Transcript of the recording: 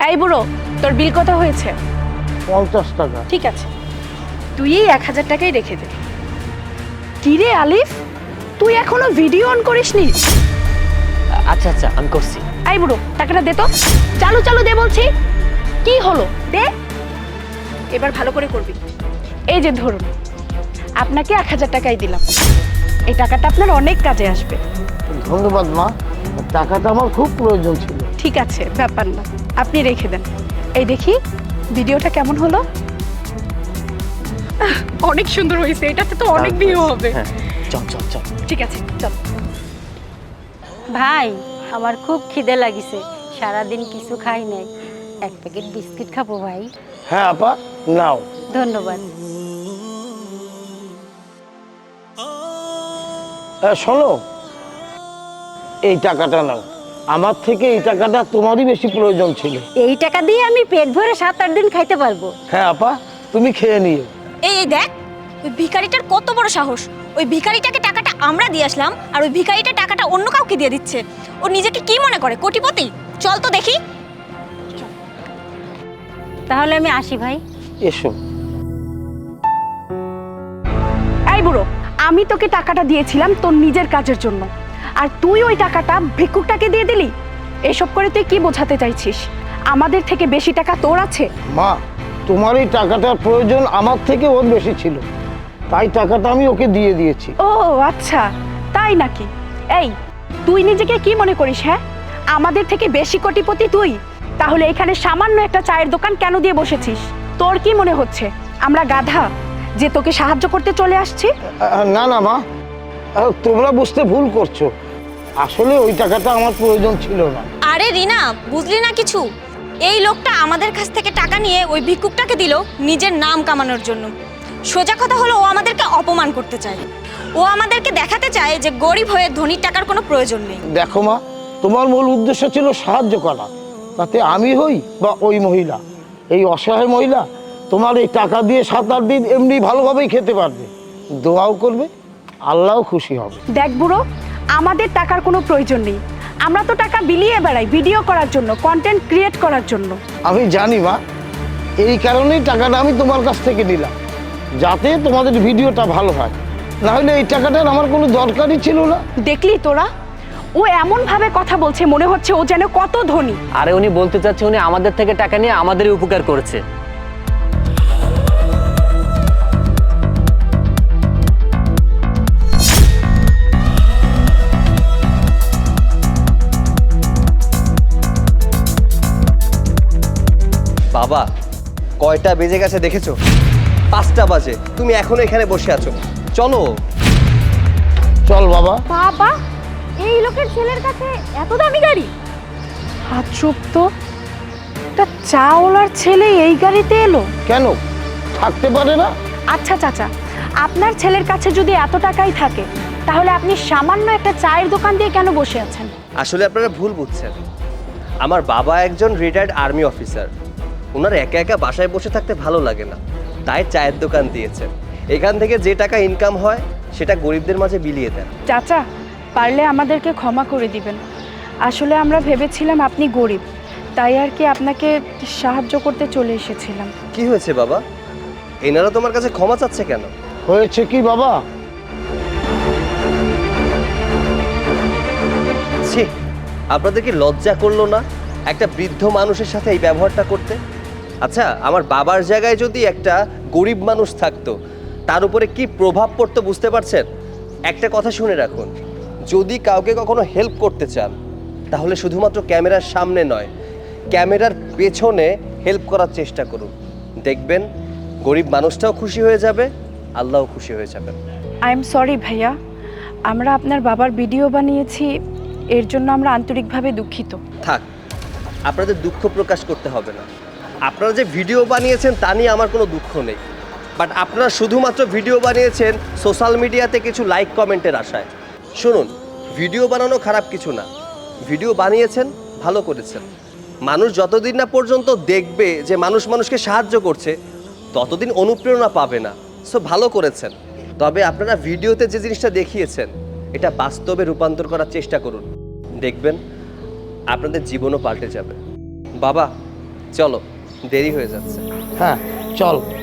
এই বুড়ো, তোর বিল কত হয়েছে? 50 টাকা। ঠিক আছে, তুই এই 1000 টাকাই রেখে দে। কি রে আলিফ, তুই এখনো ভিডিও অন করিসনি? আচ্ছা আচ্ছা, আমি করছি। এই বুড়ো, টাকাটা দে তো। চালু চালু দে বলছি। কি হলো, দে। এবার ভালো করে করবি। এই যে ধরুন, আপনাকে 1000 টাকাই দিলাম। এই টাকাটা আপনার অনেক কাজে আসবে। ধন্যবাদ মা, টাকাটা আমার খুব প্রয়োজন ছিল। ঠিক আছে, ব্যাপার না, আপনি রেখে দেন। এই দেখি ভিডিওটা কেমন হলো। অনেক সুন্দর হয়েছে, এটাতে তো অনেক ভিউ হবে। হ্যাঁ, চল চল চল। ঠিক আছে, চল। ভাই, আমার খুব খিদে লাগিছে, সারাদিন কিছু খাই নাই, এক প্যাকেট বিস্কিট খাবো ভাই। হ্যাঁ আপা, নাও। ধন্যবাদ। শোনো, এই টাকাটা নাও। আমার থেকে এই টাকাটা তোমারই বেশি প্রয়োজন ছিল। এই টাকা দিয়ে আমি পেট ভরে 7-8 দিন খাইতে পারবো। হ্যাঁ আপা, তুমি খেয়ে নিও। এই এই দেখ, ওই ভিখারিটার কত বড় সাহস! ওই ভিখারিটাকে টাকাটা আমরা দিয়ে আসলাম, আর ওই ভিখারিটা টাকাটা অন্য কাউকে দিয়ে দিচ্ছে। ও নিজেকে কি মনে করে, কোটিপতি? চল তো দেখি। তাহলে আমি আসি ভাই। এসো। এই বুড়ো, আমি তোকে টাকাটা দিয়েছিলাম তোর নিজের কাজের জন্য, আর তুই ওই টাকাটা ভিক্ষুকটাকে দিয়ে দিলি। এসব করে তুই কি বোঝাতে চাইছিস? আমাদের থেকে বেশি টাকা তোর আছে? মা, তোমার এই টাকাটার প্রয়োজন আমার থেকে ওর বেশি ছিল, তাই টাকাটা আমি ওকে দিয়ে দিয়েছি। ও আচ্ছা, তাই নাকি? এই, তুই নিজেকে কি মনে করিস? হ্যাঁ, আমাদের থেকে বেশি কোটিপতি তুই? তাহলে এখানে সামান্য একটা চায়ের দোকান কেন দিয়ে বসেছিস? তোর কি মনে হচ্ছে আমরা গাধা যে তোকে সাহায্য করতে চলে আসছি? না না মা, তোমরা বুঝতে ভুল করছো। আসলে ওই টাকাটা আমার প্রয়োজন ছিল না। আরে রিনা, বুঝলি না কিছু? এই লোকটা আমাদের কাছ থেকে টাকা নিয়ে ওই ভিক্ষুকটাকে দিল নিজের নাম কামানোর জন্য। সোজা কথা হলো, ও আমাদেরকে অপমান করতে চায়। ও আমাদেরকে দেখাতে চায় যে গরিব হয়ে ধনীর টাকার কোনো প্রয়োজন নেই। দেখো মা, তোমার মূল উদ্দেশ্য ছিল সাহায্য করা, তাতে আমি হই বা ওই মহিলা, এই অসহায় মহিলা তোমার এই টাকা দিয়ে 7-8 দিন এমনি ভালোভাবেই খেতে পারবে, দোয়াও করবে, আল্লাহও খুশি হবে। দেখ বুড়ো, আমাদের টাকার কোনো প্রয়োজন নেই। আমরা তো টাকা বিলিয়ে বেড়াই ভিডিও করার জন্য, কন্টেন্ট ক্রিয়েট করার জন্য। আমি জানি মা, এই কারণেই টাকাটা আমি তোমার কাছ থেকে নিলাম, যাতে তোমাদের ভিডিওটা ভালো হয়। না হলে এই টাকাটার আমার কোনো দরকারই ছিল না। দেখলি তোরা, ও এমন ভাবে কথা বলছে মনে হচ্ছে ও যেন কত ধনী। আরে উনি বলতে চাচ্ছে উনি আমাদের থেকে টাকা নিয়ে আমাদেরই উপকার করেছে। বাবা, কয়টা বেজে গেছে দেখেছো? 5টা বাজে, তুমি এখনো এখানে বসে আছো। চলো। চল বাবা। বাবা, এই লোকের ছেলের কাছে এত দামি গাড়ি? হাত চুপ তো, তা চাওলার ছেলে এই গাড়িতে এলো কেন, থাকতে পারে না? আচ্ছা চাচা, আপনার ছেলের কাছে যদি এত টাকাই থাকে, তাহলে আপনি সামান্য একটা চায়ের দোকান দিয়ে কেন বসে আছেন? আসলে আপনারা ভুল বুঝছেন। আমার বাবা একজন রিটায়ার্ড আর্মি অফিসার। ওনার একা একা বাসায় বসে থাকতে ভালো লাগে না, তাই চায়ের দোকান দিয়েছেন। এখান থেকে যে টাকা ইনকাম হয় সেটা গরিবদের মাঝে বিলিয়ে দেন। চাচা, পারলে আমাদেরকে ক্ষমা করে দিবেন। আসলে আমরা ভেবেছিলাম আপনি গরিব, তাই আর কি আপনাকে সাহায্য করতে চলে এসেছিলাম। কি হয়েছে বাবা? এনারা তোমার কাছে ক্ষমা চাচ্ছে কেন? হয়েছে কি বাবা? ছি, আপনাদের কি লজ্জা করলো না একটা বৃদ্ধ মানুষের সাথে এই ব্যবহারটা করতে? আচ্ছা, আমার বাবার জায়গায় যদি একটা গরিব মানুষ থাকতো, তার উপরে কি প্রভাব পড়তো বুঝতে পারছেন? একটা কথা শুনে রাখুন, যদি কাউকে কখনো হেল্প করতে চান, তাহলে শুধুমাত্র ক্যামেরার সামনে নয়, ক্যামেরার পেছনে হেল্প করার চেষ্টা করুন। দেখবেন গরিব মানুষটাও খুশি হয়ে যাবে, আল্লাহও খুশি হয়ে যাবেন। আই এম সরি ভাইয়া, আমরা আপনার বাবার ভিডিও বানিয়েছি, এর জন্য আমরা আন্তরিকভাবে দুঃখিত। থাক, আপনাদের দুঃখ প্রকাশ করতে হবে না। আপনারা যে ভিডিও বানিয়েছেন তা নিয়ে আমার কোনো দুঃখ নেই, বাট আপনারা শুধুমাত্র ভিডিও বানিয়েছেন সোশ্যাল মিডিয়াতে কিছু লাইক কমেন্টের আশায়। শুনুন, ভিডিও বানানো খারাপ কিছু না, ভিডিও বানিয়েছেন, ভালো করেছেন। মানুষ যতদিন না পর্যন্ত দেখবে যে মানুষ মানুষকে সাহায্য করছে, ততদিন অনুপ্রেরণা পাবে না। সো ভালো করেছেন, তবে আপনারা ভিডিওতে যে জিনিসটা দেখিয়েছেন এটা বাস্তবে রূপান্তর করার চেষ্টা করুন, দেখবেন আপনাদের জীবনও পাল্টে যাবে। বাবা, চলো, দেরি হয়ে যাচ্ছে। হ্যাঁ চল।